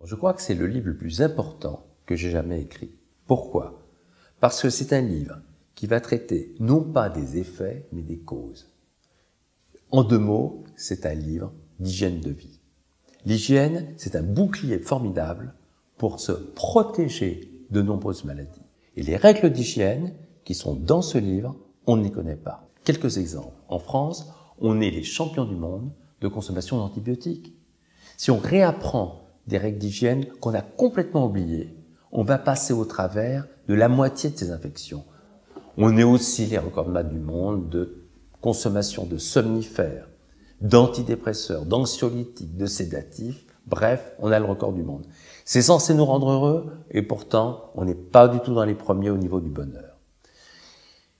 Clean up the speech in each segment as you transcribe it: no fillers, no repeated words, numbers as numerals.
Je crois que c'est le livre le plus important que j'ai jamais écrit. Pourquoi? Parce que c'est un livre qui va traiter non pas des effets, mais des causes. En 2 mots, c'est un livre d'hygiène de vie. L'hygiène, c'est un bouclier formidable pour se protéger de nombreuses maladies. Et les règles d'hygiène qui sont dans ce livre, on ne les connaît pas. Quelques exemples. En France, on est les champions du monde de consommation d'antibiotiques. Si on réapprend des règles d'hygiène qu'on a complètement oubliées, on va passer au travers de la moitié de ces infections. On est aussi les recordman du monde de consommation de somnifères, d'antidépresseurs, d'anxiolytiques, de sédatifs. Bref, on a le record du monde. C'est censé nous rendre heureux et pourtant, on n'est pas du tout dans les premiers au niveau du bonheur.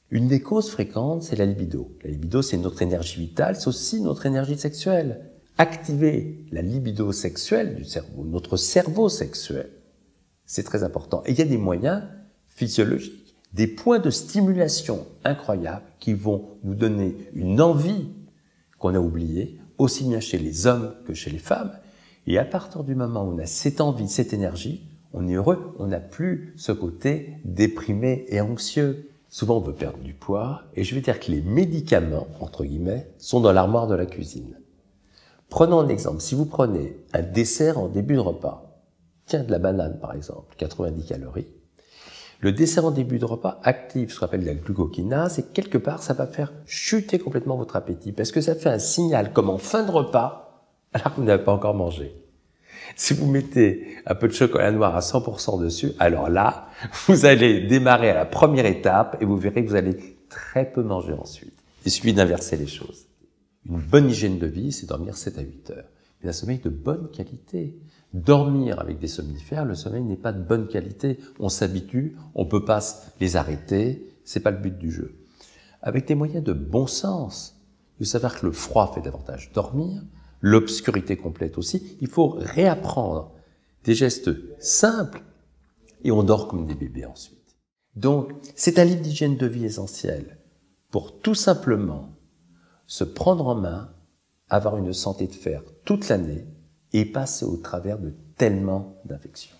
Une des causes fréquentes, c'est la libido. La libido, c'est notre énergie vitale, c'est aussi notre énergie sexuelle. Activer la libido sexuelle du cerveau, notre cerveau sexuel, c'est très important. Et il y a des moyens physiologiques, des points de stimulation incroyables qui vont nous donner une envie qu'on a oubliée, aussi bien chez les hommes que chez les femmes. Et à partir du moment où on a cette envie, cette énergie, on est heureux, on n'a plus ce côté déprimé et anxieux. Souvent, on veut perdre du poids, et je vais dire que les médicaments, entre guillemets, sont dans l'armoire de la cuisine. Prenons un exemple. Si vous prenez un dessert en début de repas, tiens, de la banane par exemple, 90 calories, le dessert en début de repas active ce qu'on appelle la glucokinase, et quelque part, ça va faire chuter complètement votre appétit, parce que ça fait un signal comme en fin de repas, alors que vous n'avez pas encore mangé. Si vous mettez un peu de chocolat noir à 100% dessus, alors là, vous allez démarrer à la première étape et vous verrez que vous allez très peu manger ensuite. Il suffit d'inverser les choses. Une bonne hygiène de vie, c'est dormir 7 à 8 heures. Mais un sommeil de bonne qualité. Dormir avec des somnifères, le sommeil n'est pas de bonne qualité. On s'habitue, on peut pas les arrêter, c'est pas le but du jeu. Avec des moyens de bon sens, il faut savoir que le froid fait davantage dormir, l'obscurité complète aussi. Il faut réapprendre des gestes simples et on dort comme des bébés ensuite. Donc, c'est un livre d'hygiène de vie essentiel pour tout simplement se prendre en main, avoir une santé de fer toute l'année et passer au travers de tellement d'infections.